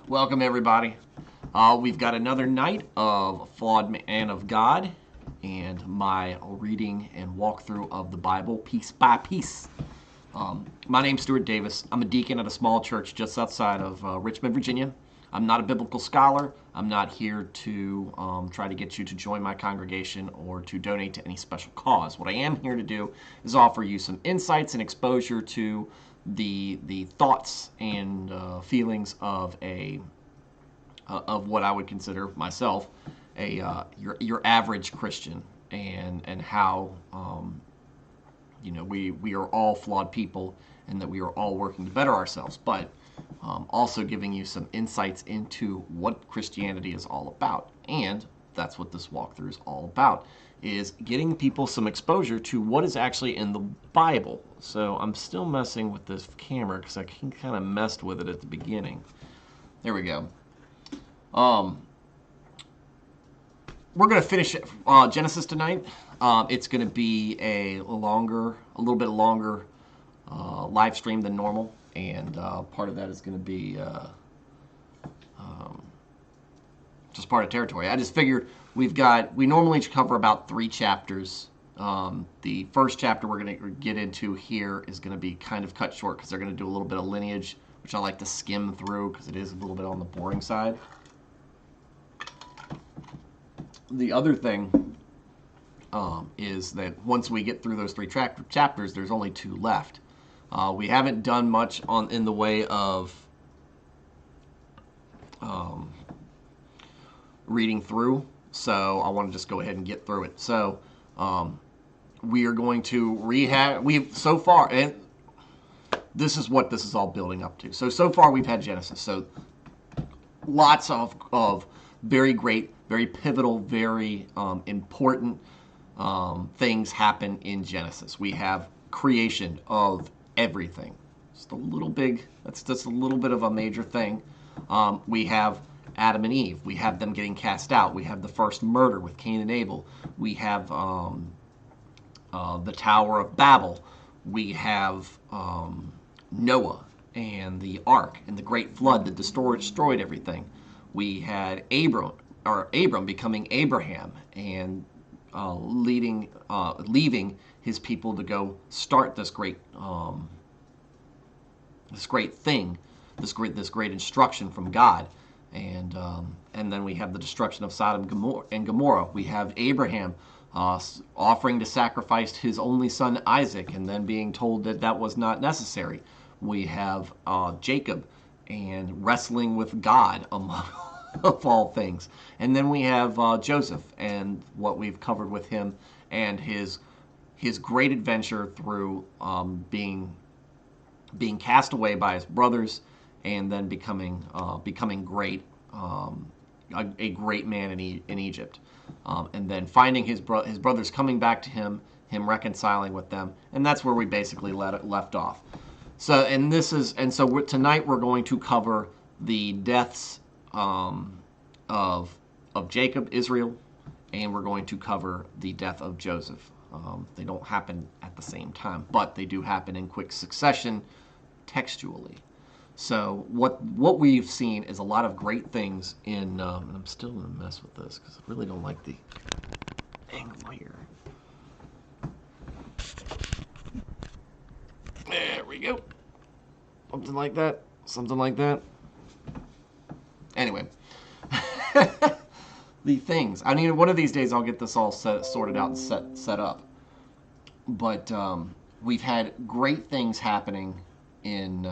Welcome, everybody. We've got another night of Flawed Man of God and my reading and walkthrough of the Bible piece by piece. My name's Stuart Davis. I'm a deacon at a small church just outside of Richmond, Virginia. I'm not a biblical scholar. I'm not here to try to get you to join my congregation or to donate to any special cause. What I am here to do is offer you some insights and exposure to the thoughts and feelings of what I would consider myself your average Christian, and how we are all flawed people and that we are all working to better ourselves, but also giving you some insights into what Christianity is all about. And that's what this walkthrough is all about, is getting people some exposure to what is actually in the Bible. So I'm still messing with this camera because I kind of messed with it at the beginning. There we go. We're going to finish Genesis tonight. It's going to be a little bit longer live stream than normal, and part of that is going to be just part of territory. I just figured we normally cover about 3 chapters. The first chapter we're going to get into here is going to be kind of cut short because they're going to do a little bit of lineage, which I like to skim through because it is a little bit on the boring side. The other thing is that once we get through those 3 chapters, there's only 2 left. We haven't done much in the way of reading through, so I want to just go ahead and get through it. So we are going to so far, and this is what this is all building up to. So far we've had Genesis. So lots of very great, very pivotal, very important things happen in Genesis. We have creation of everything. That's just a little bit of a major thing. We have Adam and Eve. We have them getting cast out. We have the first murder with Cain and Abel. We have the Tower of Babel. We have Noah and the Ark and the Great Flood that destroyed everything. We had Abram becoming Abraham and leaving his people to go start this great thing, this great instruction from God, and then we have the destruction of Sodom and Gomorrah. We have Abraham offering to sacrifice his only son Isaac, and then being told that was not necessary. We have Jacob and wrestling with God among of all things. And then we have Joseph and what we've covered with him and his great adventure through being cast away by his brothers and then becoming great, a great man in Egypt, and then finding his brothers coming back to him reconciling with them, and that's where we basically left off. So tonight we're going to cover the deaths of Jacob, Israel, and we're going to cover the death of Joseph. They don't happen at the same time, but they do happen in quick succession textually. So what we've seen is a lot of great things in, and I'm still going to mess with this because I really don't like the angle here. There we go. Something like that. Anyway, the things. I mean, one of these days I'll get this all sorted out and set up. But we've had great things happening in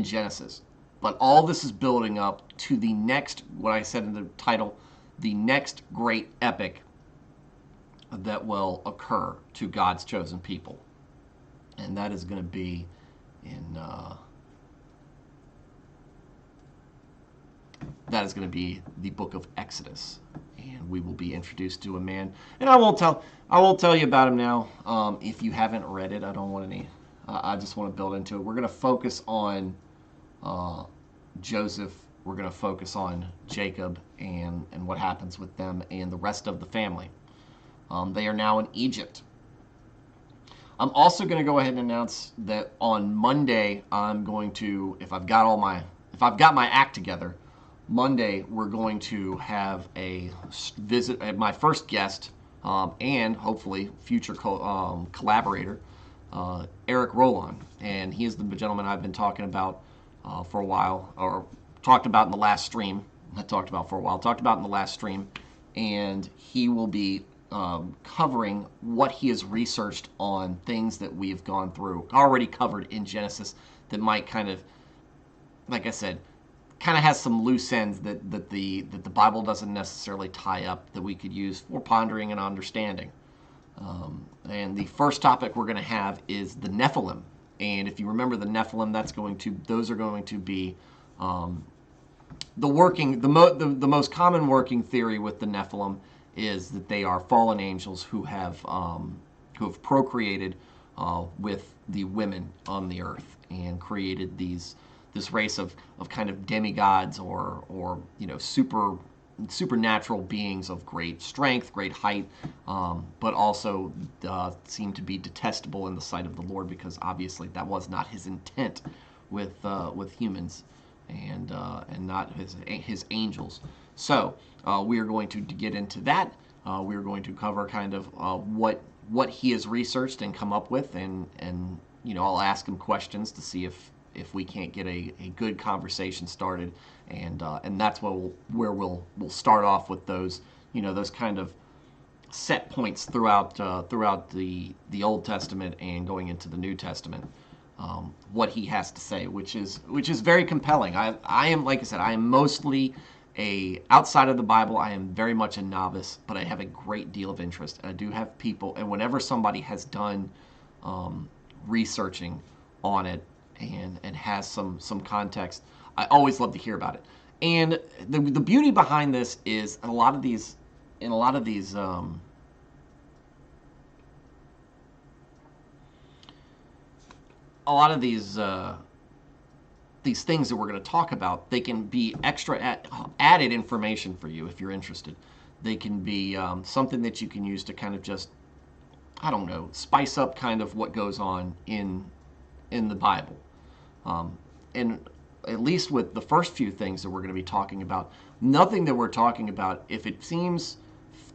Genesis. But all this is building up to the next, what I said in the title, the next great epic that will occur to God's chosen people. And that is going to be in... that is going to be the book of Exodus, and we will be introduced to a man. And I won't tell you about him now. If you haven't read it, I don't want any. I just want to build into it. We're going to focus on Joseph. We're going to focus on Jacob and what happens with them and the rest of the family. They are now in Egypt. I'm also going to go ahead and announce that on Monday I'm going to, if I've got my act together, Monday we're going to have a visit, my first guest, and hopefully future collaborator, Eric Roland, and he is the gentleman I've been talking about for a while, or talked about in the last stream. Not talked about for a while. Talked about in the last stream, and he will be covering what he has researched on things that we have gone through, already covered in Genesis, that might kind of, like I said, kind of has some loose ends that the Bible doesn't necessarily tie up, that we could use for pondering and understanding. And the first topic we're going to have is the Nephilim. And if you remember the Nephilim, those are going to be the most common working theory with the Nephilim is that they are fallen angels who have procreated with the women on the earth and created this race of kind of demigods or supernatural beings of great strength, great height, but also seem to be detestable in the sight of the Lord, because obviously that was not his intent with humans and not his angels. So we are going to get into that. We are going to cover kind of what he has researched and come up with, and I'll ask him questions to see if we can't get a good conversation started, and that's where we'll start off with those those kind of set points throughout the Old Testament and going into the New Testament. What he has to say, which is very compelling. I am, like I said, I am mostly outside of the Bible. I am very much a novice, but I have a great deal of interest. I do have people, and whenever somebody has done researching on it and has some context, I always love to hear about it. And the beauty behind this is a lot of these these things that we're going to talk about, they can be extra added information for you if you're interested. They can be something that you can use to kind of just, I don't know, spice up kind of what goes on in the Bible. And at least with the first few things that we're going to be talking about, nothing that we're talking about, if it seems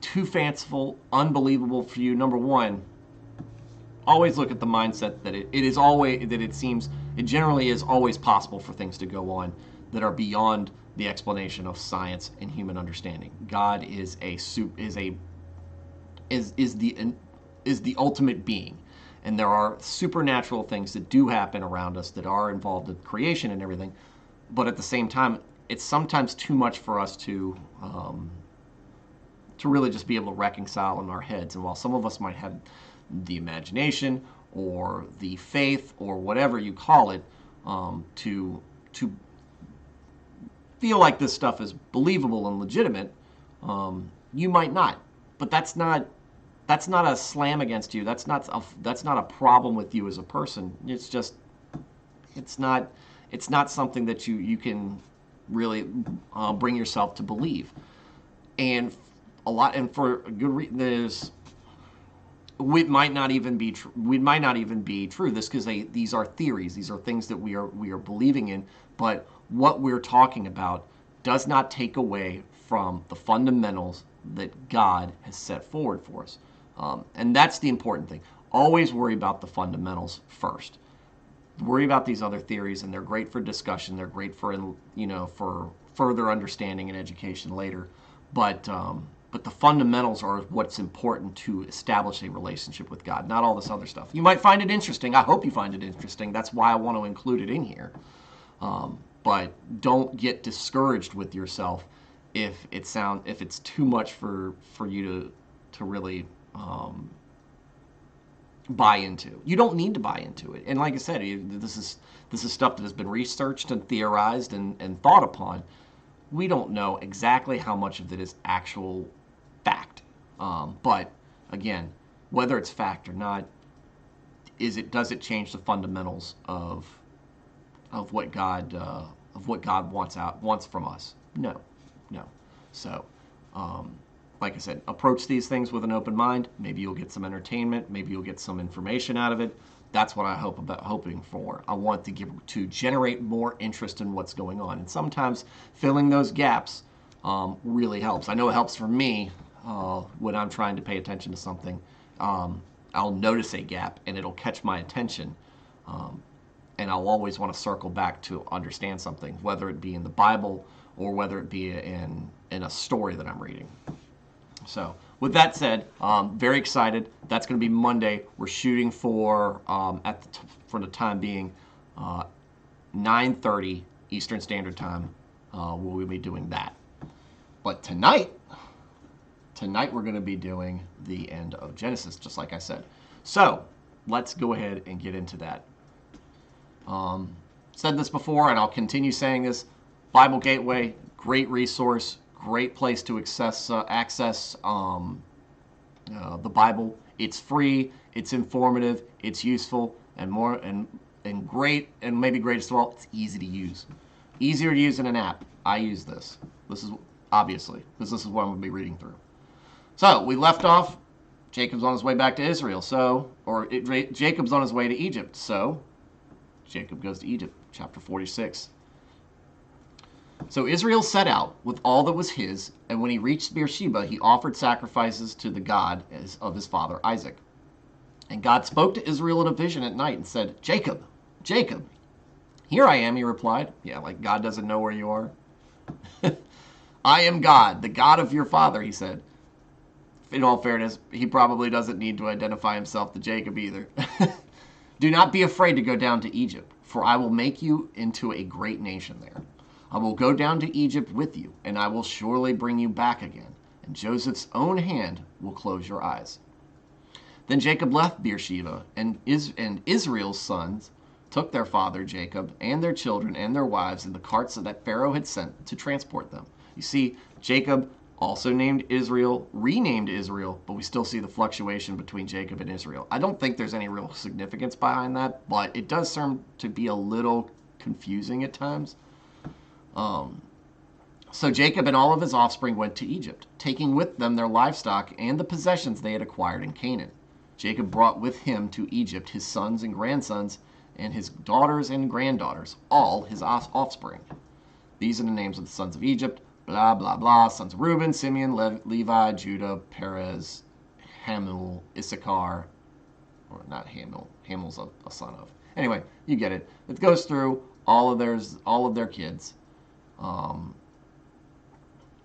too fanciful, unbelievable for you, number one, always look at the mindset that it generally is always possible for things to go on that are beyond the explanation of science and human understanding. God is the ultimate being, and there are supernatural things that do happen around us that are involved in creation and everything. But at the same time, it's sometimes too much for us to really just be able to reconcile in our heads. And while some of us might have the imagination or the faith or whatever you call it, to feel like this stuff is believable and legitimate, you might not. But that's not a slam against you. That's not a problem with you as a person. It's just it's not something that you can really bring yourself to believe. And for a good reason, we might not even be true. This, because these are theories. These are things that we are believing in. But what we're talking about does not take away from the fundamentals that God has set forward for us. And that's the important thing. Always worry about the fundamentals first. Worry about these other theories, and they're great for discussion. They're great for for further understanding and education later. But the fundamentals are what's important to establish a relationship with God, not all this other stuff. You might find it interesting. I hope you find it interesting. That's why I want to include it in here. But don't get discouraged with yourself if it's too much for you to really buy into. You don't need to buy into it. And like I said, this is stuff that has been researched and theorized and thought upon. We don't know exactly how much of it is actual fact. But again, whether it's fact or not, does it change the fundamentals of what God wants from us? No. So like I said, approach these things with an open mind. Maybe you'll get some entertainment. Maybe you'll get some information out of it. That's what I hoping for. I want to generate more interest in what's going on. And sometimes filling those gaps really helps. I know it helps for me when I'm trying to pay attention to something. I'll notice a gap and it'll catch my attention. And I'll always want to circle back to understand something, whether it be in the Bible or whether it be in a story that I'm reading. So with that said, very excited. That's going to be Monday. We're shooting for for the time being 9:30 Eastern Standard Time. We'll be doing that. But tonight we're going to be doing the end of Genesis, just like I said. So let's go ahead and get into that. Said this before, and I'll continue saying this. Bible Gateway, great resource, great place to access the Bible. It's free, it's informative, it's useful, and great, and maybe greatest of all, it's easy to use. Easier to use than an app. I use this. This is obviously because this is what I'm going to be reading through. So we left off. Jacob's on his way back to Israel. Jacob's on his way to Egypt. So Jacob goes to Egypt. Chapter 46. So Israel set out with all that was his, and when he reached Beersheba, he offered sacrifices to the God of his father Isaac. And God spoke to Israel in a vision at night and said, "Jacob, Jacob." "Here I am," he replied. Yeah, like God doesn't know where you are. "I am God, the God of your father," he said. In all fairness, he probably doesn't need to identify himself to Jacob either. "Do not be afraid to go down to Egypt, for I will make you into a great nation there. I will go down to Egypt with you, and I will surely bring you back again, and Joseph's own hand will close your eyes." Then Jacob left Beersheba, and Israel's sons took their father Jacob and their children and their wives in the carts that Pharaoh had sent to transport them. You see, Jacob also named Israel, renamed Israel, but we still see the fluctuation between Jacob and Israel. I don't think there's any real significance behind that, but it does serve to be a little confusing at times. So Jacob and all of his offspring went to Egypt, taking with them their livestock and the possessions they had acquired in Canaan. Jacob brought with him to Egypt his sons and grandsons, and his daughters and granddaughters, all his offspring. These are the names of the sons of Egypt, blah, blah, blah, sons of Reuben, Simeon, Levi, Judah, Perez, Hamul, Issachar, or not Hamul, Hamul's a son of. Anyway, you get it. It goes through all of their kids.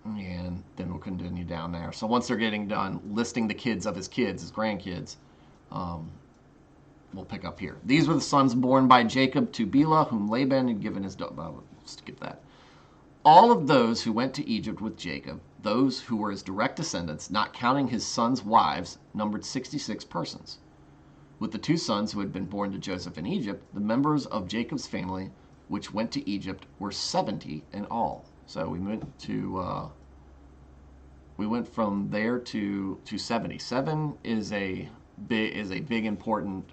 And then we'll continue down there. So once they're getting done listing the kids of his grandkids, we'll pick up here. These were the sons born by Jacob to Bela, whom Laban had given his daughter. We'll skip that. All of those who went to Egypt with Jacob, those who were his direct descendants, not counting his sons' wives, numbered 66 persons. With the two sons who had been born to Joseph in Egypt, the members of Jacob's family which went to Egypt were 70 in all. So we went from there to 70. 7 is a big important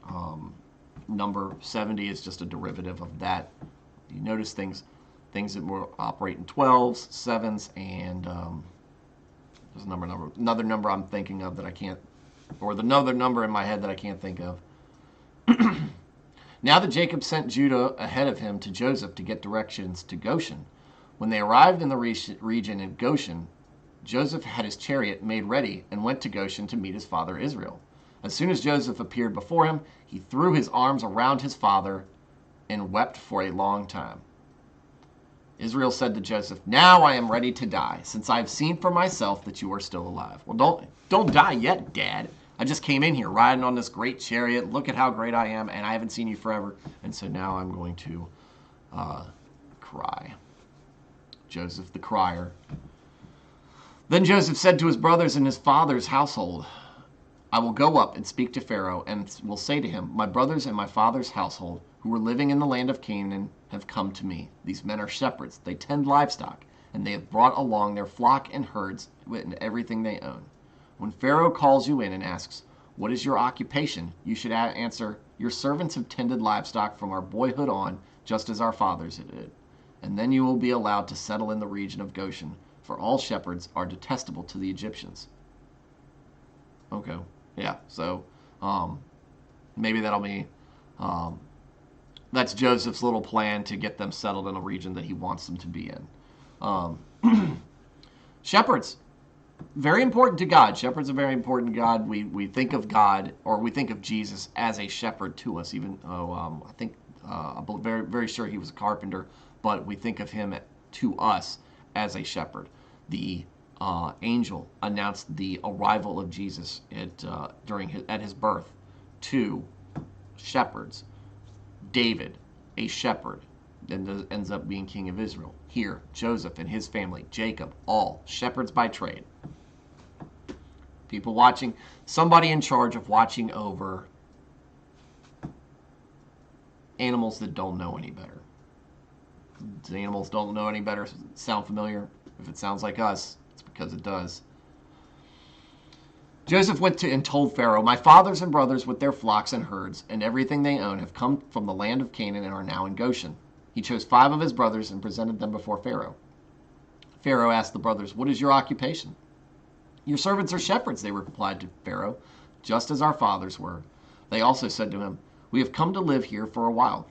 number. 70 is just a derivative of that. You notice things that will operate in 12s, 7s, and there's another number I'm thinking of that I can't, or another number in my head that I can't think of. Now that Jacob sent Judah ahead of him to Joseph to get directions to Goshen, when they arrived in the region in Goshen, Joseph had his chariot made ready and went to Goshen to meet his father Israel. As soon as Joseph appeared before him, he threw his arms around his father and wept for a long time. Israel said to Joseph, "Now I am ready to die, since I have seen for myself that you are still alive." Well, don't die yet, Dad. I just came in here riding on this great chariot. Look at how great I am, and I haven't seen you forever. And so now I'm going to cry. Joseph the crier. Then Joseph said to his brothers and his father's household, "I will go up and speak to Pharaoh, and will say to him, My brothers and my father's household, who were living in the land of Canaan, have come to me. These men are shepherds. They tend livestock, and they have brought along their flock and herds and everything they own. When Pharaoh calls you in and asks, 'What is your occupation?' you should answer, 'Your servants have tended livestock from our boyhood on, just as our fathers did.' And then you will be allowed to settle in the region of Goshen, for all shepherds are detestable to the Egyptians. Okay. Yeah. So maybe that'll be that's Joseph's little plan to get them settled in a region that he wants them to be in. Um, shepherds, very important to God. Shepherds are very important to God. We think of God, or we think of Jesus as a shepherd to us. Even though I think I'm very sure he was a carpenter, but we think of him to us as a shepherd. The angel announced the arrival of Jesus at his birth to shepherds. David, a shepherd, and ends up being king of Israel. Here, Joseph and his family, Jacob, all shepherds by trade. People watching, somebody in charge of watching over animals that don't know any better. The animals don't know any better. Sound familiar? If it sounds like us, it's because it does. Joseph went to and told Pharaoh, "My fathers and brothers with their flocks and herds and everything they own have come from the land of Canaan and are now in Goshen." He chose 5 of his brothers and presented them before Pharaoh. Pharaoh asked the brothers, "What is your occupation?" "Your servants are shepherds," they replied to Pharaoh, "just as our fathers were." They also said to him, "We have come to live here for a while,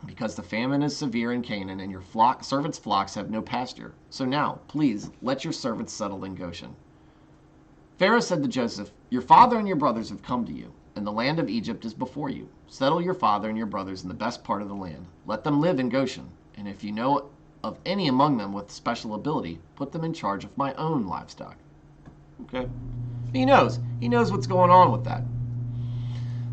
because the famine is severe in Canaan and your servants' flocks have no pasture. So now, please, let your servants settle in Goshen." Pharaoh said to Joseph, "Your father and your brothers have come to you, and the land of Egypt is before you. Settle your father and your brothers in the best part of the land. Let them live in Goshen, and if you know of any among them with special ability, put them in charge of my own livestock." Okay. He knows. He knows what's going on with that.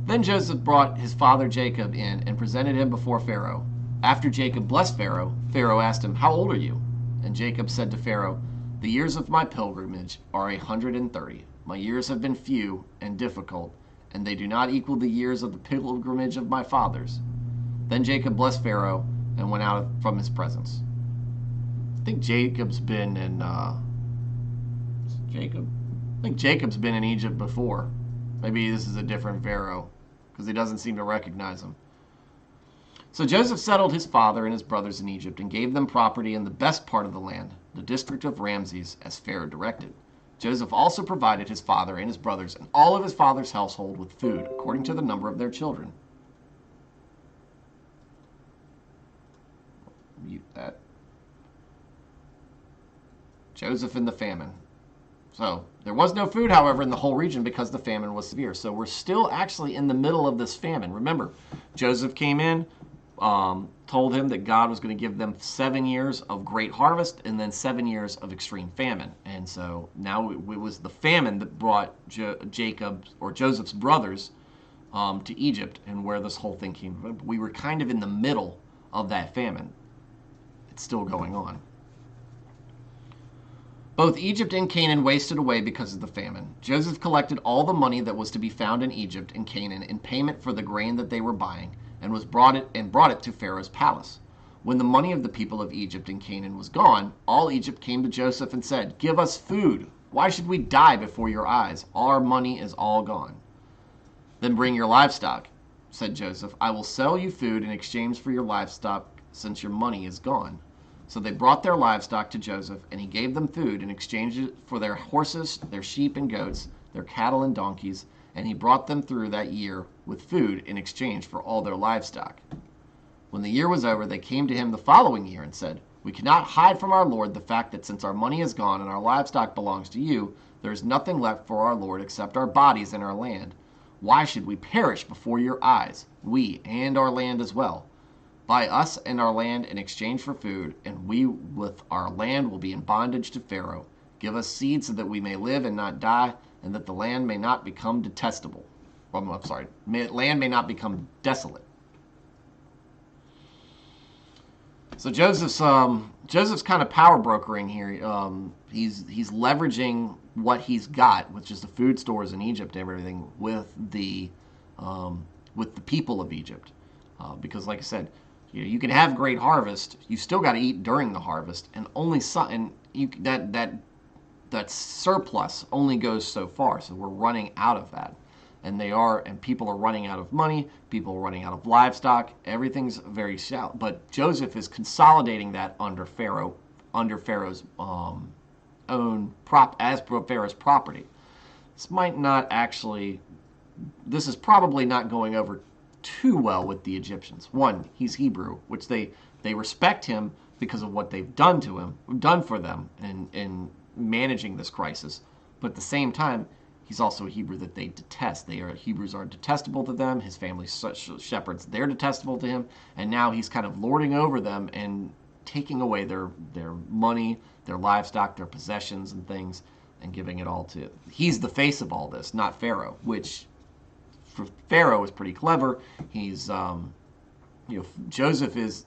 Then Joseph brought his father Jacob in and presented him before Pharaoh. After Jacob blessed Pharaoh, Pharaoh asked him, "How old are you?" And Jacob said to Pharaoh, "The years of my pilgrimage are 130. My years have been few and difficult, and they do not equal the years of the pilgrimage of my fathers." Then Jacob blessed Pharaoh and went out from his presence. I think Jacob's been in Egypt before. Maybe this is a different Pharaoh, because he doesn't seem to recognize him. So Joseph settled his father and his brothers in Egypt and gave them property in the best part of the land, the district of Ramses, as Pharaoh directed. Joseph also provided his father and his brothers and all of his father's household with food, according to the number of their children. Mute that. Joseph in the famine. So there was no food, however, in the whole region because the famine was severe. So we're still actually in the middle of this famine. Remember, Joseph came in, told him that God was going to give them 7 years of great harvest and then 7 years of extreme famine. And so now it was the famine that brought Joseph's brothers to Egypt, and where this whole thing came from. We were kind of in the middle of that famine. It's still going on. Both Egypt and Canaan wasted away because of the famine. Joseph collected all the money that was to be found in Egypt and Canaan in payment for the grain that they were buying, and brought it to Pharaoh's palace. When the money of the people of Egypt and Canaan was gone, all Egypt came to Joseph and said, "Give us food. Why should we die before your eyes? Our money is all gone." "Then bring your livestock," said Joseph. "I will sell you food in exchange for your livestock, since your money is gone." So they brought their livestock to Joseph, and he gave them food in exchange for their horses, their sheep and goats, their cattle and donkeys, and he brought them through that year with food in exchange for all their livestock. When the year was over, they came to him the following year and said, "We cannot hide from our lord the fact that since our money is gone and our livestock belongs to you, there is nothing left for our lord except our bodies and our land. Why should we perish before your eyes, we and our land as well? Buy us and our land in exchange for food, and we with our land will be in bondage to Pharaoh. Give us seed so that we may live and not die, and that the land may not become detestable." Land may not become desolate. So Joseph's kind of power brokering here. He's leveraging what he's got, which is the food stores in Egypt and everything, with the people of Egypt, because, like I said, you can have great harvest. You still got to eat during the harvest, and that surplus only goes so far. So we're running out of that, and people are running out of money. People are running out of livestock. Everything's very shallow. But Joseph is consolidating that under Pharaoh's Pharaoh's property. this is probably not going over too well with the Egyptians. One, he's Hebrew, which they respect him because of what they've done for them in managing this crisis. But at the same time, he's also a Hebrew that they detest. Hebrews are detestable to them. His family shepherds, they're detestable to him. And now he's kind of lording over them and taking away their money, their livestock, their possessions and things, and giving it all to. He's the face of all this, not Pharaoh, which for Pharaoh is pretty clever. He's Joseph is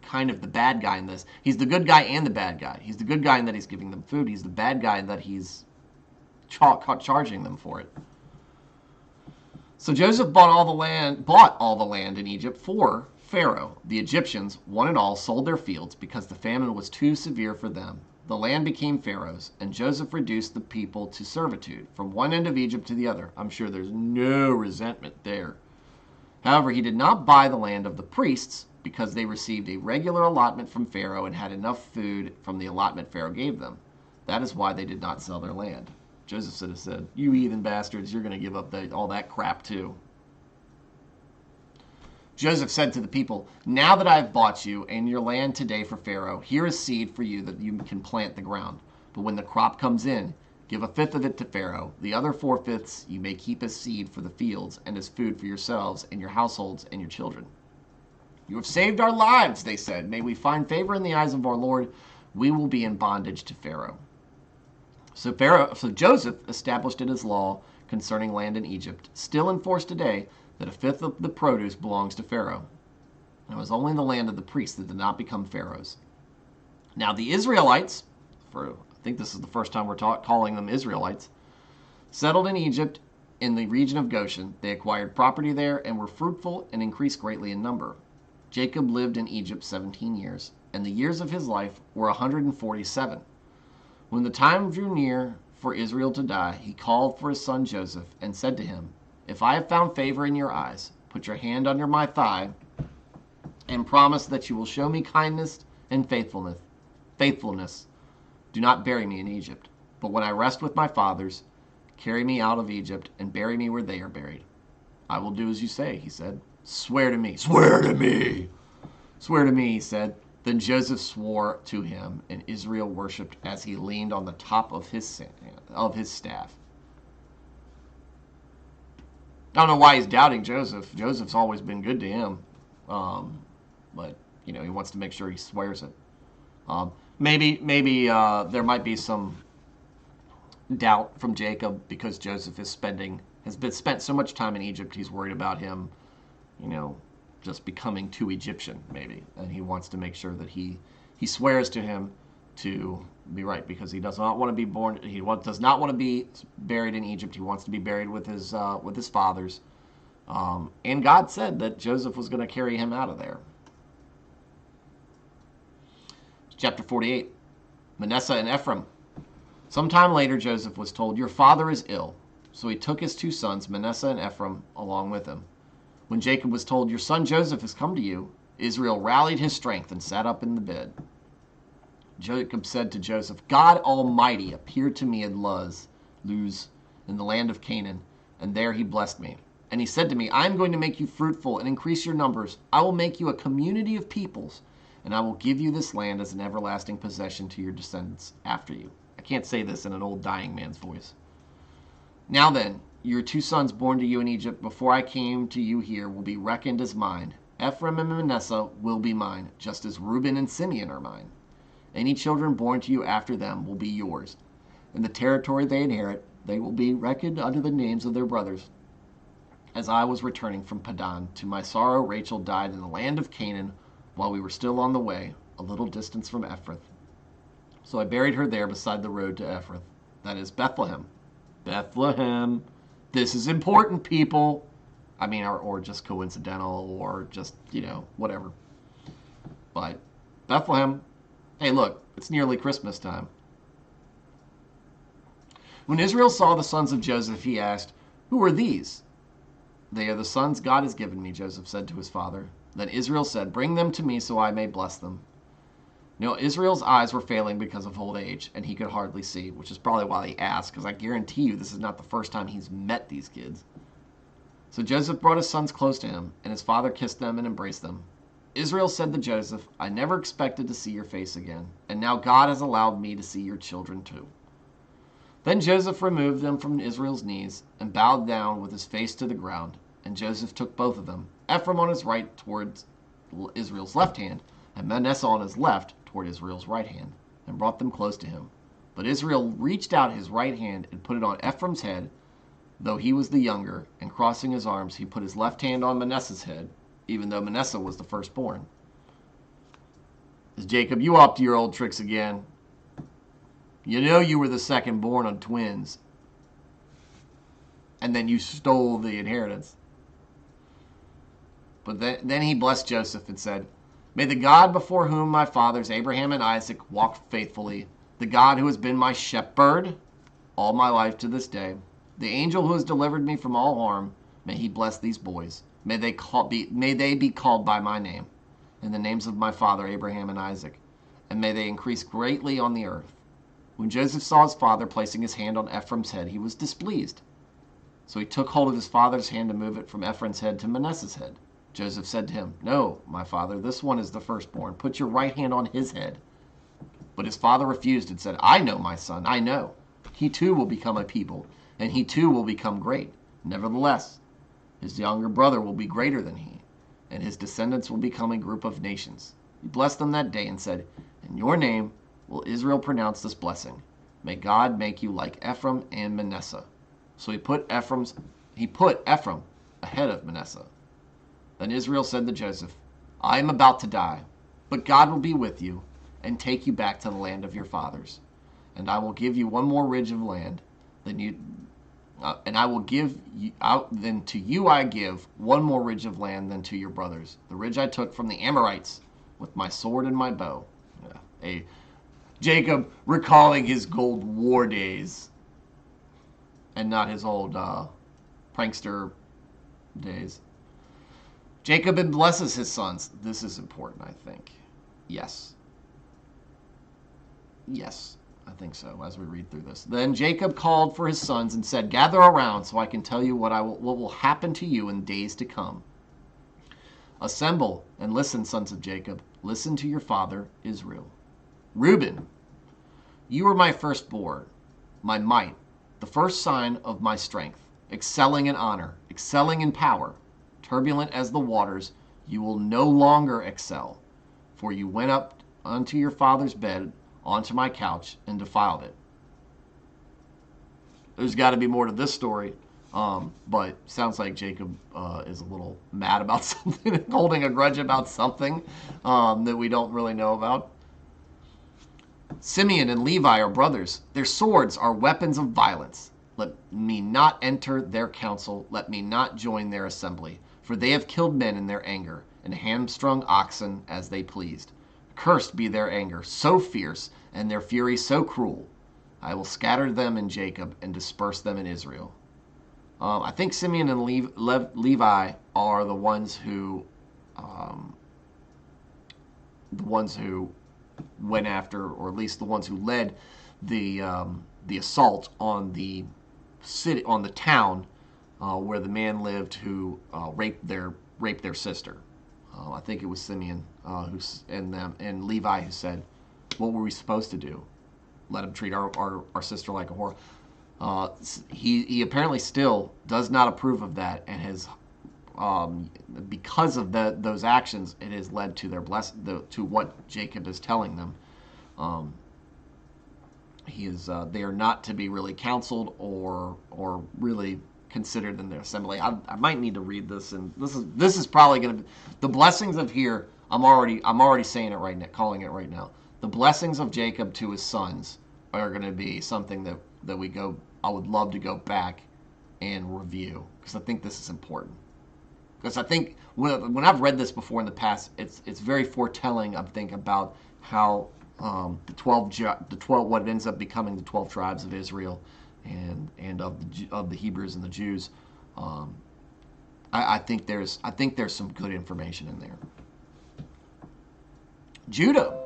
kind of the bad guy in this. He's the good guy and the bad guy. He's the good guy in that he's giving them food. He's the bad guy in that he's charging them for it. So Joseph bought all the land in Egypt for Pharaoh. The Egyptians, one and all, sold their fields because the famine was too severe for them. The land became Pharaoh's, and Joseph reduced the people to servitude from one end of Egypt to the other. I'm sure there's no resentment there. However, he did not buy the land of the priests because they received a regular allotment from Pharaoh and had enough food from the allotment Pharaoh gave them. That is why they did not sell their land. Joseph should have said, "You heathen bastards, you're going to give up all that crap too." Joseph said to the people, "Now that I have bought you and your land today for Pharaoh, here is seed for you that you can plant the ground. But when the crop comes in, give a fifth of it to Pharaoh. The other 4/5 you may keep as seed for the fields and as food for yourselves and your households and your children." "You have saved our lives," they said. "May we find favor in the eyes of our Lord. We will be in bondage to Pharaoh." So Joseph established it as law concerning land in Egypt, still in force today, that a fifth of the produce belongs to Pharaoh. And it was only the land of the priests that did not become Pharaoh's. Now the Israelites, I think this is the first time we're calling them Israelites, settled in Egypt in the region of Goshen. They acquired property there and were fruitful and increased greatly in number. Jacob lived in Egypt 17 years, and the years of his life were 147. When the time drew near for Israel to die, he called for his son Joseph and said to him, "If I have found favor in your eyes, put your hand under my thigh and promise that you will show me kindness and faithfulness. Do not bury me in Egypt, but when I rest with my fathers, carry me out of Egypt and bury me where they are buried." "I will do as you say," he said. "Swear to me." "Swear to me." "Swear to me," he said. Then Joseph swore to him, and Israel worshipped as he leaned on the top of his staff. I don't know why he's doubting Joseph. Joseph's always been good to him. But, he wants to make sure he swears it. Maybe there might be some doubt from Jacob because Joseph has spent so much time in Egypt, he's worried about him, just becoming too Egyptian, maybe. And he wants to make sure that he swears to him to be right, because he does not want to be does not want to be buried in Egypt. He wants to be buried with his fathers. And God said that Joseph was going to carry him out of there. Chapter 48, Manasseh and Ephraim. Sometime later, Joseph was told, "Your father is ill." So he took his 2 sons, Manasseh and Ephraim, along with him. When Jacob was told, "Your son Joseph has come to you," Israel rallied his strength and sat up in the bed. Jacob said to Joseph, "God Almighty appeared to me in Luz, in the land of Canaan, and there he blessed me. And he said to me, I am going to make you fruitful and increase your numbers. I will make you a community of peoples, and I will give you this land as an everlasting possession to your descendants after you." I can't say this in an old dying man's voice. "Now then, your 2 sons born to you in Egypt before I came to you here will be reckoned as mine. Ephraim and Manasseh will be mine, just as Reuben and Simeon are mine. Any children born to you after them will be yours. In the territory they inherit, they will be reckoned under the names of their brothers. As I was returning from Padan, to my sorrow Rachel died in the land of Canaan while we were still on the way, a little distance from Ephrath. So I buried her there beside the road to Ephrath, that is Bethlehem." Bethlehem. This is important, people. I mean, or just coincidental, or just, whatever. But Bethlehem. Hey, look, it's nearly Christmas time. When Israel saw the sons of Joseph, he asked, "Who are these?" "They are the sons God has given me," Joseph said to his father. Then Israel said, "Bring them to me so I may bless them." Israel's eyes were failing because of old age, and he could hardly see, which is probably why he asked, because I guarantee you this is not the first time he's met these kids. So Joseph brought his sons close to him, and his father kissed them and embraced them. Israel said to Joseph, I never expected to see your face again, and now God has allowed me to see your children too. Then Joseph removed them from Israel's knees and bowed down with his face to the ground. And Joseph took both of them, Ephraim on his right towards Israel's left hand, and Manasseh on his left toward Israel's right hand, and brought them close to him. But Israel reached out his right hand and put it on Ephraim's head, though he was the younger, and crossing his arms, he put his left hand on Manasseh's head, even though Manasseh was the firstborn. Jacob, you up to your old tricks again. You know you were the second born on twins. And then you stole the inheritance. But then he blessed Joseph and said, May the God before whom my fathers Abraham and Isaac walked faithfully, the God who has been my shepherd all my life to this day, the angel who has delivered me from all harm, may he bless these boys. May they be called by my name, and the names of my father Abraham and Isaac, and may they increase greatly on the earth. When Joseph saw his father placing his hand on Ephraim's head, he was displeased. So he took hold of his father's hand to move it from Ephraim's head to Manasseh's head. Joseph said to him, No, my father, this one is the firstborn. Put your right hand on his head. But his father refused and said, I know, my son, I know. He too will become a people, and he too will become great. Nevertheless, his younger brother will be greater than he, and his descendants will become a group of nations. He blessed them that day and said, In your name will Israel pronounce this blessing. May God make you like Ephraim and Manasseh. So he put Ephraim ahead of Manasseh. Then Israel said to Joseph, I am about to die, but God will be with you and take you back to the land of your fathers. And I will give you one more ridge of land and I will give you out. Then to you I give one more ridge of land than to your brothers, the ridge I took from the Amorites with my sword and my bow. Jacob recalling his gold war days, and not his old prankster days. Jacob blesses his sons. This is important, I think. Yes. Yes. I think so, as we read through this. Then Jacob called for his sons and said, Gather around so I can tell you what will happen to you in days to come. Assemble and listen, sons of Jacob. Listen to your father, Israel. Reuben, you are my firstborn, my might, the first sign of my strength, excelling in honor, excelling in power. Turbulent as the waters, you will no longer excel, for you went up unto your father's bed, onto my couch, and defiled it. There's got to be more to this story, but sounds like Jacob is a little mad about something, holding a grudge about something that we don't really know about. Simeon and Levi are brothers. Their swords are weapons of violence. Let me not enter their council. Let me not join their assembly. For they have killed men in their anger, and hamstrung oxen as they pleased. Cursed be their anger, so fierce, and their fury so cruel. I will scatter them in Jacob and disperse them in Israel. I think Simeon and Levi are the ones who went after, or at least the ones who led the assault on the city, on the town where the man lived who raped their sister. I think it was Simeon and Levi who said, "What were we supposed to do? Let him treat our sister like a whore." He apparently still does not approve of that, and has because of those actions, it has led to their to what Jacob is telling them. They are not to be really counseled or really considered in their assembly. I might need to read this, and this is probably going to be the blessings of here. I'm already saying it right now, calling it right now. The blessings of Jacob to his sons are going to be something that I would love to go back and review, because I think this is important. Because I think when I've read this before in the past, it's very foretelling, I think, about how the 12 what ends up becoming the 12 tribes of Israel and of the Hebrews and the Jews. I think there's some good information in there. Judah.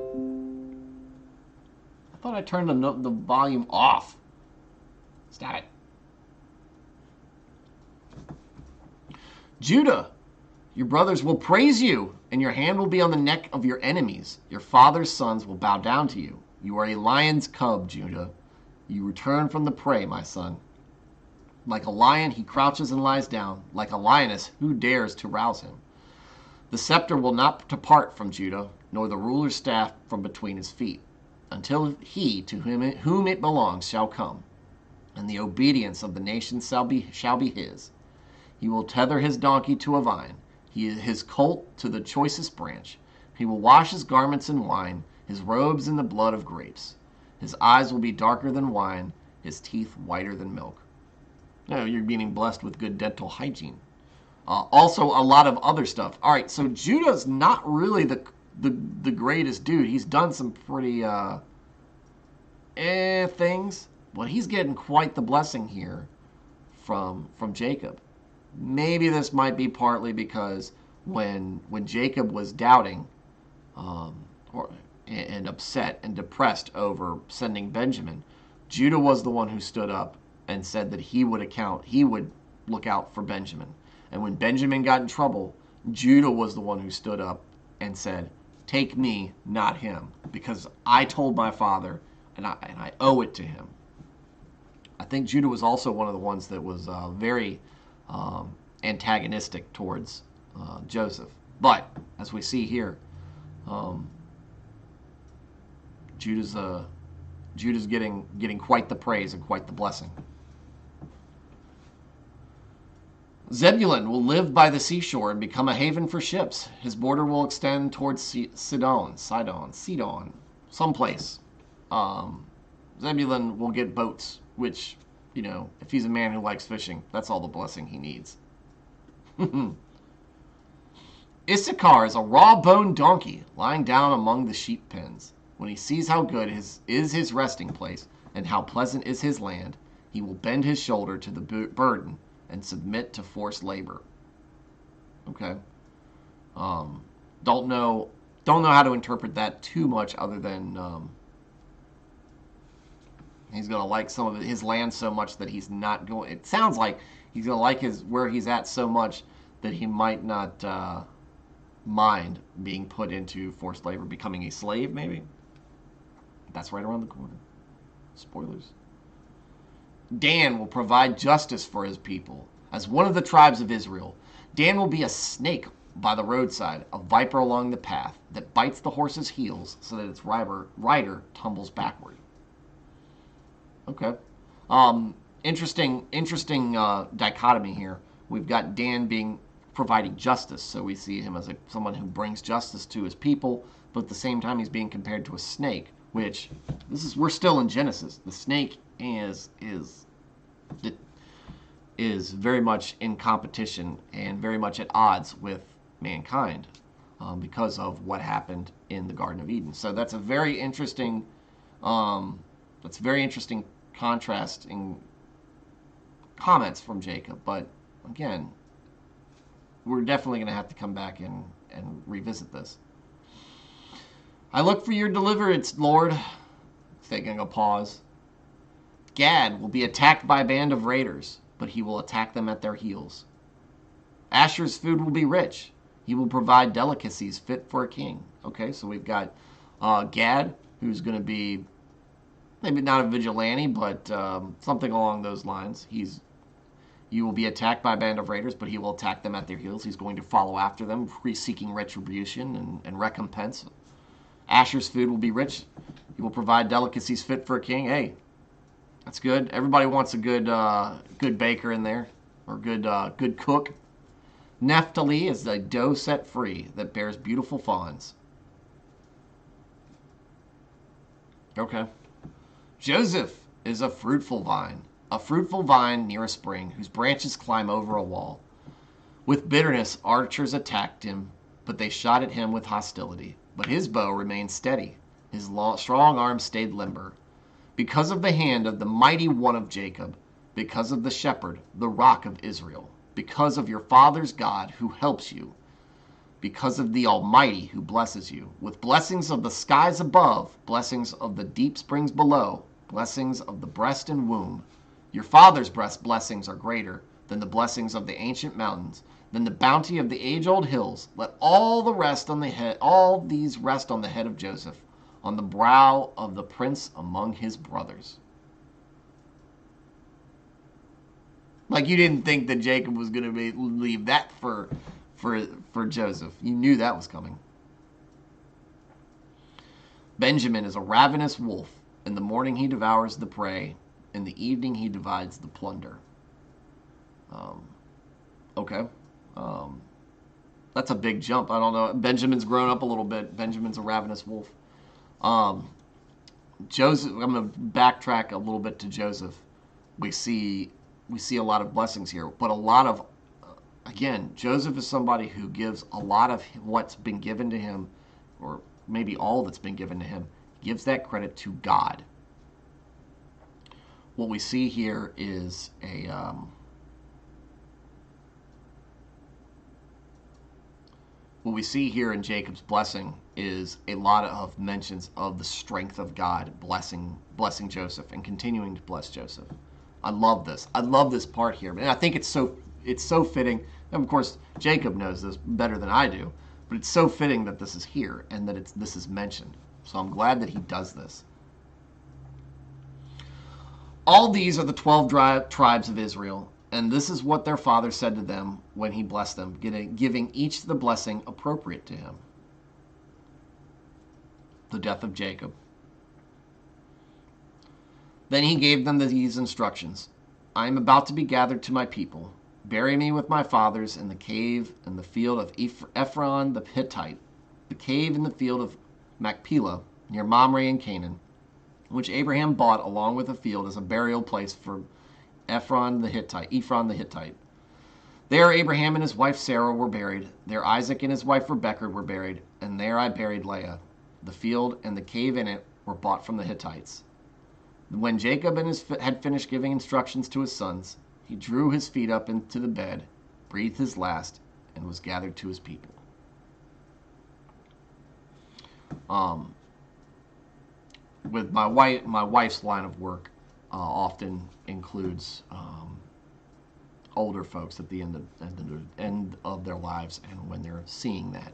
thought I turned the volume off. Stop it. Judah, your brothers will praise you, and your hand will be on the neck of your enemies. Your father's sons will bow down to you. You are a lion's cub, Judah. You return from the prey, my son. Like a lion, he crouches and lies down. Like a lioness, who dares to rouse him? The scepter will not depart from Judah, nor the ruler's staff from between his feet, until he to whom it belongs shall come, and the obedience of the nations shall be his. He will tether his donkey to a vine, his colt to the choicest branch. He will wash his garments in wine, his robes in the blood of grapes. His eyes will be darker than wine, his teeth whiter than milk. No, you're being blessed with good dental hygiene. Also, a lot of other stuff. All right, so Judah's not really the greatest dude. He's done some pretty things, but he's getting quite the blessing here from Jacob. Maybe this might be partly because when Jacob was doubting and upset and depressed over sending Benjamin, Judah was the one who stood up and said that he would look out for Benjamin. And when Benjamin got in trouble, Judah was the one who stood up and said, take me, not him, because I told my father and I owe it to him. I think Judah was also one of the ones that was very antagonistic towards Joseph. But as we see here, Judah's getting quite the praise and quite the blessing. Zebulun will live by the seashore and become a haven for ships. His border will extend towards Sidon, someplace. Zebulun will get boats, which, if he's a man who likes fishing, that's all the blessing he needs. Issachar is a raw-boned donkey lying down among the sheep pens. When he sees how good is his resting place and how pleasant is his land, he will bend his shoulder to the burden and submit to forced labor. Okay. Don't know how to interpret that too much other than he's going to like some of his land so much that he's not going. It sounds like he's going to like where he's at so much that he might not mind being put into forced labor, becoming a slave, maybe. That's right around the corner. Spoilers. Dan will provide justice for his people. As one of the tribes of Israel, Dan will be a snake by the roadside, a viper along the path that bites the horse's heels so that its rider tumbles backward. Okay. Interesting dichotomy here. We've got Dan providing justice, so we see him as someone who brings justice to his people, but at the same time he's being compared to a snake, which we're still in Genesis. The snake is very much in competition and very much at odds with mankind because of what happened in the Garden of Eden. So that's a very interesting contrasting comments from Jacob. But again, we're definitely going to have to come back and revisit this. I look for your deliverance, Lord. Taking a pause. Gad will be attacked by a band of raiders, but he will attack them at their heels. Asher's food will be rich. He will provide delicacies fit for a king. Okay, so we've got Gad, who's going to be maybe not a vigilante, but something along those lines. You will be attacked by a band of raiders, but he will attack them at their heels. He's going to follow after them, seeking retribution and recompense. Asher's food will be rich. He will provide delicacies fit for a king. Hey, that's good. Everybody wants a good baker in there, or good cook. Naphtali is a doe set free that bears beautiful fawns. Okay. Joseph is a fruitful vine near a spring, whose branches climb over a wall. With bitterness, archers attacked him, but they shot at him with hostility. But his bow remained steady. His strong arm stayed limber. Because of the hand of the mighty one of Jacob, because of the shepherd, the rock of Israel, because of your father's God who helps you, because of the Almighty who blesses you, with blessings of the skies above, blessings of the deep springs below, blessings of the breast and womb. Your father's breast blessings are greater than the blessings of the ancient mountains, than the bounty of the age-old hills. Let all these rest on the head of Joseph, on the brow of the prince among his brothers. Like, you didn't think that Jacob was going to leave that for Joseph. You knew that was coming. Benjamin is a ravenous wolf. In the morning he devours the prey. In the evening he divides the plunder. Okay. That's a big jump. I don't know. Benjamin's grown up a little bit. Benjamin's a ravenous wolf. Joseph, I'm going to backtrack a little bit to Joseph. We see a lot of blessings here, but a lot of, again, Joseph is somebody who gives a lot of what's been given to him, or maybe all that's been given to him, gives that credit to God. What we see here is what we see here in Jacob's blessing is a lot of mentions of the strength of God blessing Joseph and continuing to bless Joseph. I love this. I love this part here. And I think it's so fitting. And of course, Jacob knows this better than I do, but it's so fitting that this is here and that this is mentioned. So I'm glad that he does this. All these are the 12 tribes of Israel, and this is what their father said to them when he blessed them, giving each the blessing appropriate to him. The death of Jacob. Then he gave them these instructions. I am about to be gathered to my people. Bury me with my fathers in the cave in the field of Ephron the Hittite, the cave in the field of Machpelah, near Mamre in Canaan, which Abraham bought along with a field as a burial place for Ephron the Hittite. There Abraham and his wife Sarah were buried. There Isaac and his wife Rebekah were buried. And there I buried Leah. The field and the cave in it were bought from the Hittites. When Jacob had finished giving instructions to his sons, he drew his feet up into the bed, breathed his last, and was gathered to his people. With my wife's line of work often includes older folks at the end of their lives, and when they're seeing that,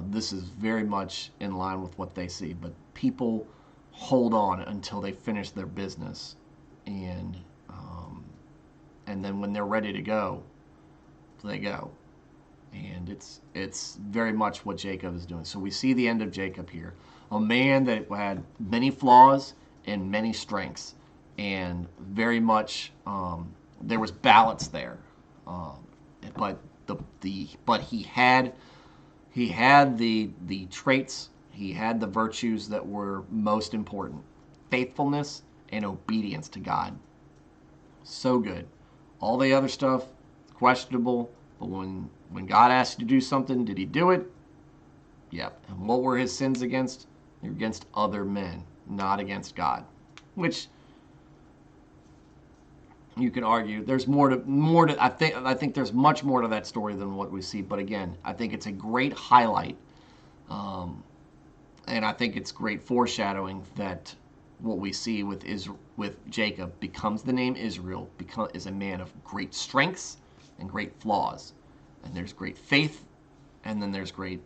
this is very much in line with what they see. But people hold on until they finish their business, and then when they're ready to go, they go. And it's very much what Jacob is doing. So we see the end of Jacob here. A man that had many flaws and many strengths, and very much there was balance there. But he had the traits, he had the virtues that were most important: faithfulness and obedience to God. So good. All the other stuff, questionable, but when God asked you to do something, did he do it? Yep. And what were his sins against? They're against other men, not against God. Which you can argue there's more to I think there's much more to that story than what we see. But again, I think it's a great highlight, and I think it's great foreshadowing that what we see with Jacob becomes the name Israel, is a man of great strengths and great flaws, and there's great faith, and then there's great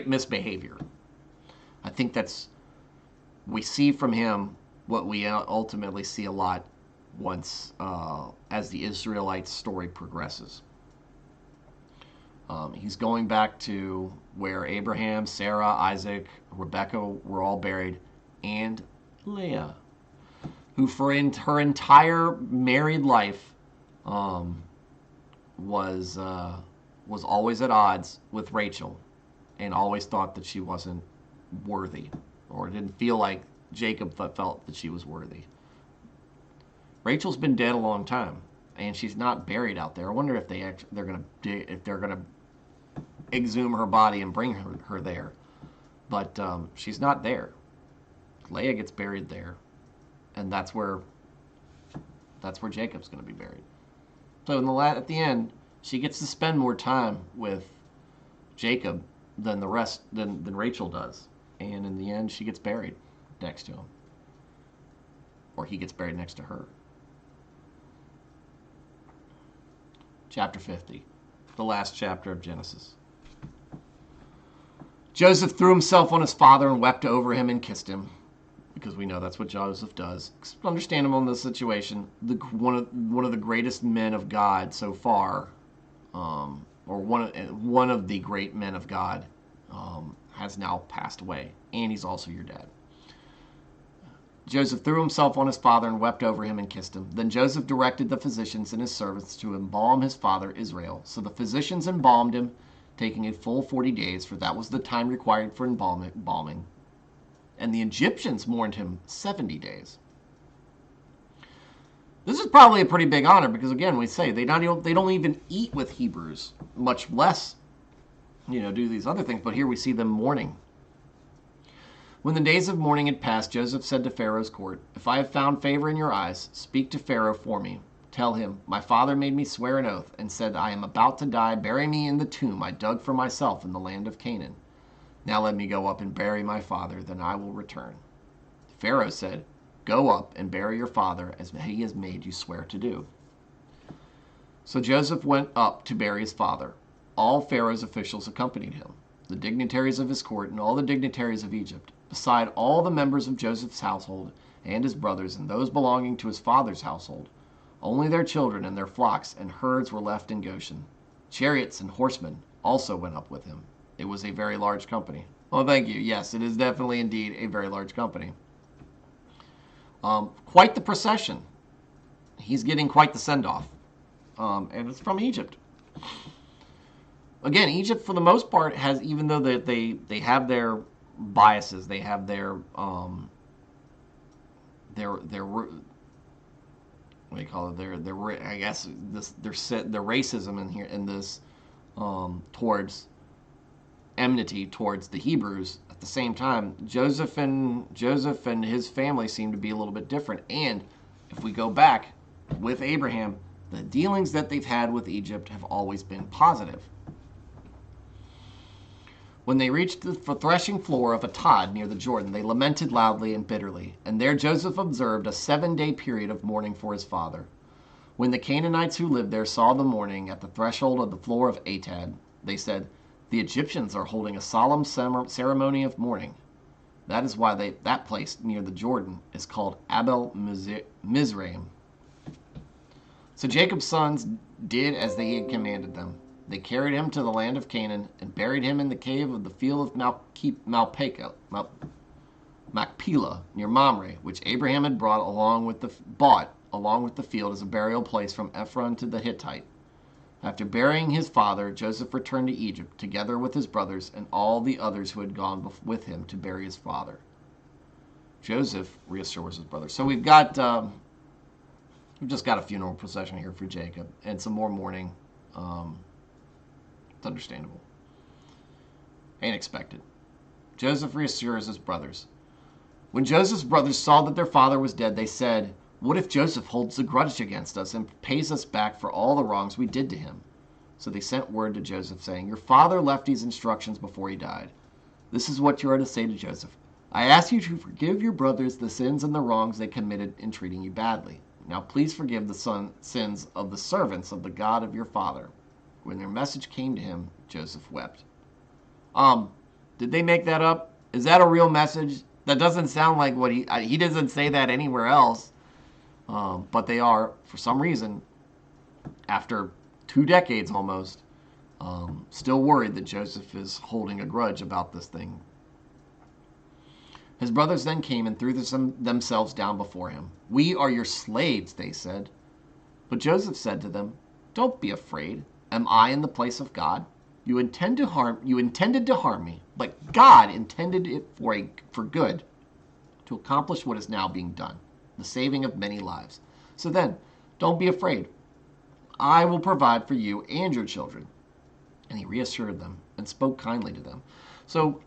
misbehavior. I think we see from him what we ultimately see a lot once as the Israelite story progresses. He's going back to where Abraham, Sarah, Isaac, Rebekah were all buried, and Leah, who for her entire married life was always at odds with Rachel, and always thought that she wasn't worthy, or didn't feel like Jacob felt that she was worthy. Rachel's been dead a long time, and she's not buried out there. I wonder if they're gonna exhume her body and bring her there, but she's not there. Leah gets buried there, and that's where Jacob's going to be buried. So at the end, She gets to spend more time with Jacob than than Rachel does. And in the end, she gets buried next to him. Or he gets buried next to her. Chapter 50, the last chapter of Genesis. Joseph threw himself on his father and wept over him and kissed him, because we know that's what Joseph does. It's understandable in this situation. One of the greatest men of God so far, or one of the great men of God, has now passed away, and he's also your dad. Joseph threw himself on his father and wept over him and kissed him. Then Joseph directed the physicians and his servants to embalm his father Israel. So the physicians embalmed him, taking a full 40 days, for that was the time required for embalming. And the Egyptians mourned him 70 days. This is probably a pretty big honor because, again, we say they don't even eat with Hebrews, much less, do these other things. But here we see them mourning. When the days of mourning had passed, Joseph said to Pharaoh's court, "If I have found favor in your eyes, speak to Pharaoh for me. Tell him, my father made me swear an oath and said, I am about to die. Bury me in the tomb I dug for myself in the land of Canaan. Now let me go up and bury my father, then I will return." Pharaoh said, "Go up and bury your father as he has made you swear to do." So Joseph went up to bury his father. All Pharaoh's officials accompanied him, the dignitaries of his court and all the dignitaries of Egypt, beside all the members of Joseph's household and his brothers and those belonging to his father's household. Only their children and their flocks and herds were left in Goshen. Chariots and horsemen also went up with him. It was a very large company. Oh, thank you. Yes, it is definitely indeed a very large company. Quite the procession. He's getting quite the send-off. And it's from Egypt. Again, Egypt, for the most part, has, even though they have their biases, they have their what do you call it? Their I guess their racism in here in this towards enmity towards the Hebrews. At the same time, Joseph and his family seem to be a little bit different. And if we go back with Abraham, the dealings that they've had with Egypt have always been positive. When they reached the threshing floor of Atad near the Jordan, they lamented loudly and bitterly. And there Joseph observed a 7-day period of mourning for his father. When the Canaanites who lived there saw the mourning at the threshold of the floor of Atad, they said, "The Egyptians are holding a solemn ceremony of mourning." That is why that place near the Jordan is called Abel Mizraim. So Jacob's sons did as they had commanded them. They carried him to the land of Canaan and buried him in the cave of the field of Machpelah near Mamre, which Abraham had bought along with the field as a burial place from Ephron to the Hittite. After burying his father, Joseph returned to Egypt together with his brothers and all the others who had gone with him to bury his father. Joseph reassures his brothers. So we've just got a funeral procession here for Jacob and some more mourning. It's understandable and expected. Joseph reassures his brothers. When Joseph's brothers saw that their father was dead, they said, "What if Joseph holds a grudge against us and pays us back for all the wrongs we did to him?" So they sent word to Joseph, saying, "Your father left these instructions before he died. This is what you are to say to Joseph. I ask you to forgive your brothers the sins and the wrongs they committed in treating you badly. Now please forgive the sins of the servants of the God of your father." When their message came to him, Joseph wept. Did they make that up? Is that a real message? That doesn't sound like what he doesn't say that anywhere else. But they are, for some reason, after 2 decades almost, still worried that Joseph is holding a grudge about this thing. His brothers then came and threw themselves down before him. "We are your slaves," they said. But Joseph said to them, "Don't be afraid. Am I in the place of God? You intended to harm me, but God intended it for good, to accomplish what is now being done, the saving of many lives. So then, don't be afraid. I will provide for you and your children." And he reassured them and spoke kindly to them. So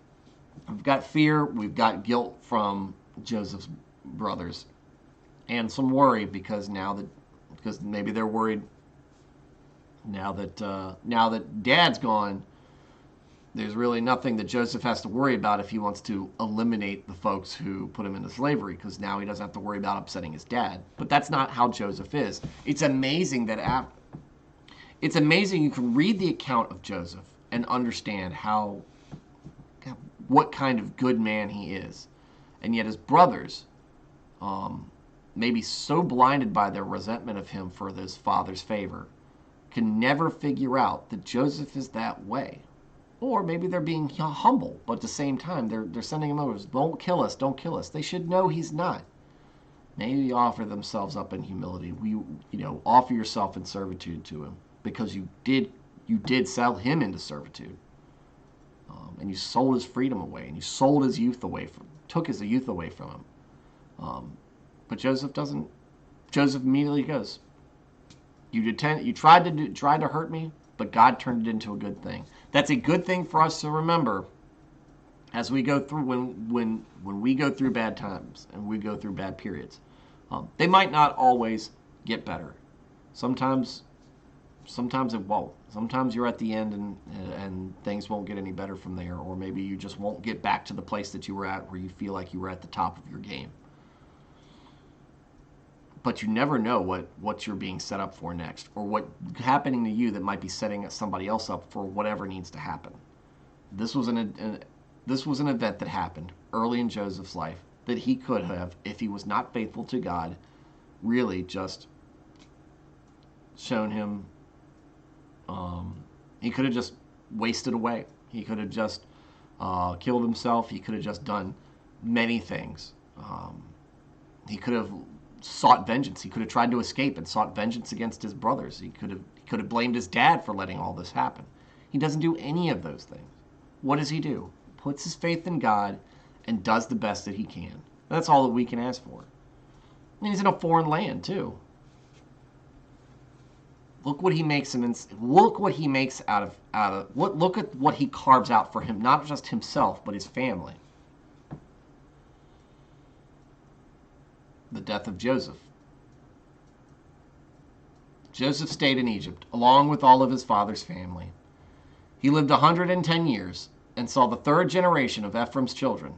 we've got fear, we've got guilt from Joseph's brothers, and some worry because maybe they're worried Now that Dad's gone, there's really nothing that Joseph has to worry about if he wants to eliminate the folks who put him into slavery, because now he doesn't have to worry about upsetting his dad. But that's not how Joseph is. It's amazing you can read the account of Joseph and understand what kind of good man he is. And yet his brothers, maybe so blinded by their resentment of him for his father's favor, can never figure out that Joseph is that way. Or maybe they're being humble, but at the same time, they're sending him over. Don't kill us, don't kill us. They should know he's not. Maybe offer themselves up in humility. Offer yourself in servitude to him, because you did sell him into servitude, and you sold his freedom away, and you sold his youth away took his youth away from him. But Joseph doesn't. Joseph immediately goes, You tried to hurt me, but God turned it into a good thing. That's a good thing for us to remember as we go through when we go through bad times and we go through bad periods. They might not always get better. Sometimes it won't. Sometimes you're at the end and things won't get any better from there, or maybe you just won't get back to the place that you were at where you feel like you were at the top of your game. But you never know what you're being set up for next, or what's happening to you that might be setting somebody else up for whatever needs to happen. This was an event that happened early in Joseph's life that he could have, if he was not faithful to God, really just shown him. He could have just wasted away. He could have just killed himself. He could have just done many things. He could have sought vengeance. He could have tried to escape and sought vengeance against his brothers. He could have blamed his dad for letting all this happen. He doesn't do any of those things. What does he do? Puts his faith in God and does the best that he can. That's all that we can ask for. And he's in a foreign land too. Look what he makes him. Look what he makes out of. Look at what he carves out for him, not just himself, but his family. The death of Joseph. Joseph stayed in Egypt, along with all of his father's family. He lived 110 years and saw the third generation of Ephraim's children.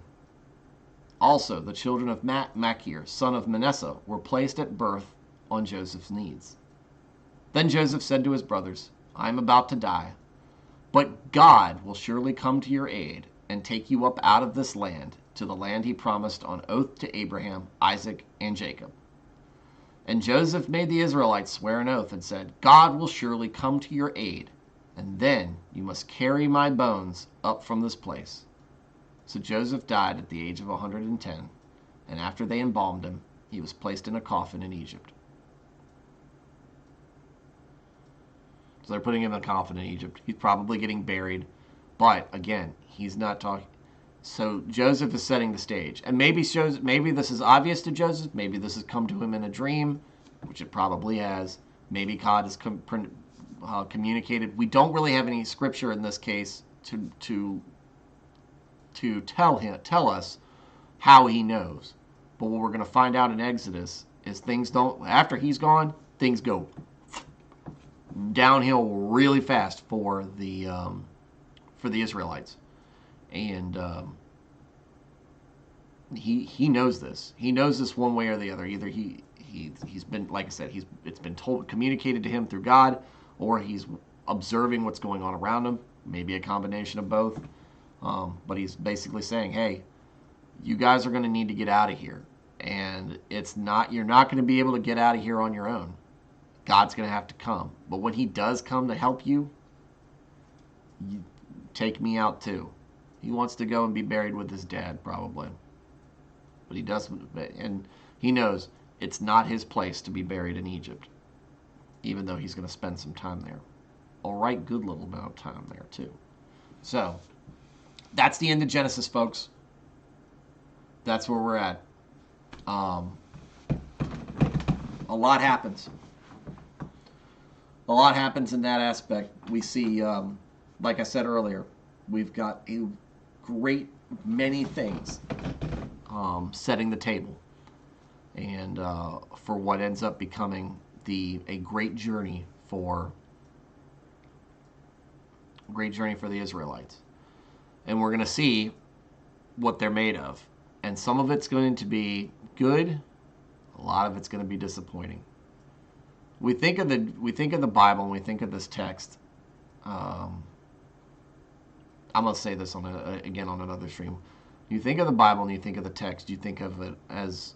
Also, the children of Machir, son of Manasseh, were placed at birth on Joseph's knees. Then Joseph said to his brothers, I am about to die, but God will surely come to your aid and take you up out of this land to the land he promised on oath to Abraham, Isaac, and Jacob. And Joseph made the Israelites swear an oath and said, God will surely come to your aid, and then you must carry my bones up from this place. So Joseph died at the age of 110, and after they embalmed him, he was placed in a coffin in Egypt. So they're putting him in a coffin in Egypt. He's probably getting buried, but again, he's not talking. So Joseph is setting the stage, and maybe this is obvious to Joseph. Maybe this has come to him in a dream, which it probably has. Maybe God has communicated. We don't really have any scripture in this case to tell us how he knows. But what we're going to find out in Exodus is after he's gone, things go downhill really fast for the Israelites. And he knows this. He knows this one way or the other. Either he's been, like I said, it's been communicated to him through God, or he's observing what's going on around him. Maybe a combination of both. But he's basically saying, hey, you guys are going to need to get out of here, and you're not going to be able to get out of here on your own. God's going to have to come. But when he does come to help you take me out too. He wants to go and be buried with his dad, probably. But he doesn't, and he knows it's not his place to be buried in Egypt, even though he's going to spend some time there. All right, good little amount of time there, too. So, that's the end of Genesis, folks. That's where we're at. A lot happens. A lot happens in that aspect. We see, like I said earlier, we've got a great many things setting the table, and for what ends up becoming a great journey for great journey for the Israelites. And we're going to see what they're made of. And some of it's going to be good, a lot of it's going to be disappointing. We think of the Bible and we think of this text. I'm going to say this again on another stream. You think of the Bible and you think of the text, you think of it as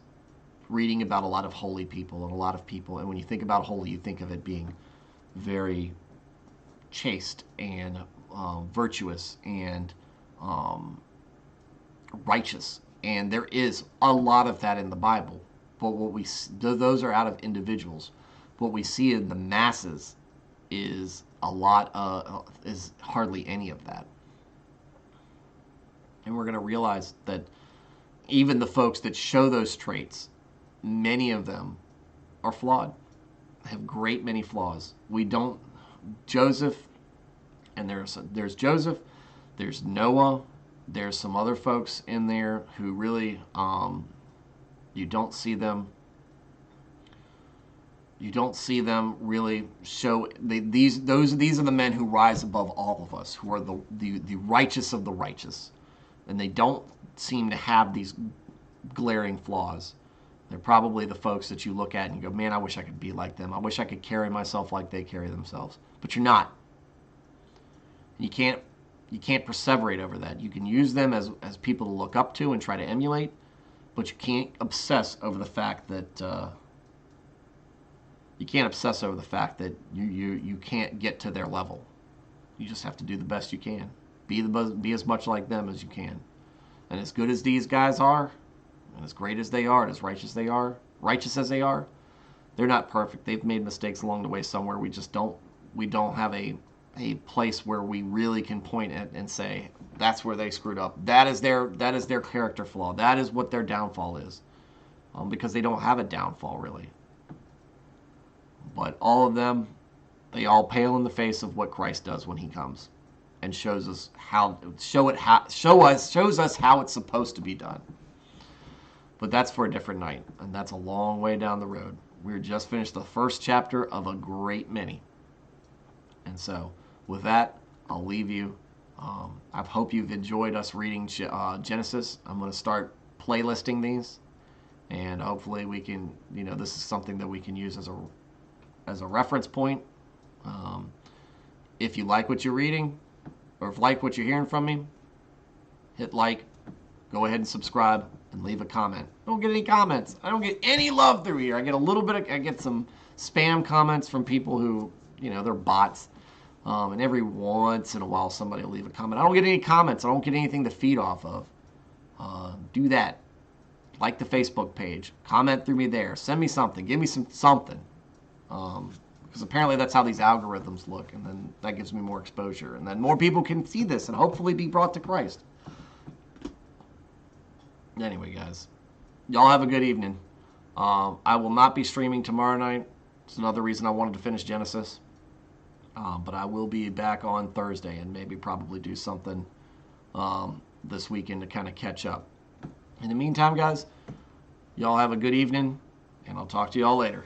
reading about a lot of holy people and a lot of people. And when you think about holy, you think of it being very chaste and virtuous and righteous. And there is a lot of that in the Bible. But what we those are out of individuals. What we see in the masses is is hardly any of that. And we're going to realize that even the folks that show those traits, many of them are flawed, have great many flaws. Joseph, and there's Joseph, there's Noah, there's some other folks in there who really, you don't see them really show. These are the men who rise above all of us, who are the righteous of the righteous. And they don't seem to have these glaring flaws. They're probably the folks that you look at and you go, man, I wish I could be like them. I wish I could carry myself like they carry themselves. But you're not. You can't perseverate over that. You can use them as people to look up to and try to emulate, but you can't obsess over the fact that you can't get to their level. You just have to do the best you can. Be as much like them as you can. And as good as these guys are, and as great as they are, and as righteous as they are, they're not perfect. They've made mistakes along the way somewhere. We don't have a place where we really can point at and say, that's where they screwed up. That is their character flaw. That is what their downfall is. Because they don't have a downfall, really. But all of them, they all pale in the face of what Christ does when he comes. And shows us how it's supposed to be done. But that's for a different night, and that's a long way down the road. We're just finished the first chapter of a great many. And so, with that, I'll leave you. I hope you've enjoyed us reading Genesis. I'm going to start playlisting these, and hopefully we can, this is something that we can use as a reference point. If you like what you're reading, or if you like what you're hearing from me, hit like, go ahead and subscribe, and leave a comment. I don't get any comments. I don't get any love through here. I get some spam comments from people who, they're bots. And every once in a while somebody will leave a comment. I don't get any comments. I don't get anything to feed off of. Do that. Like the Facebook page. Comment through me there. Send me something. Give me something. Because apparently that's how these algorithms look, and then that gives me more exposure, and then more people can see this and hopefully be brought to Christ. Anyway, guys, y'all have a good evening. I will not be streaming tomorrow night. It's another reason I wanted to finish Genesis. But I will be back on Thursday and maybe probably do something this weekend to kind of catch up. In the meantime, guys, y'all have a good evening, and I'll talk to y'all later.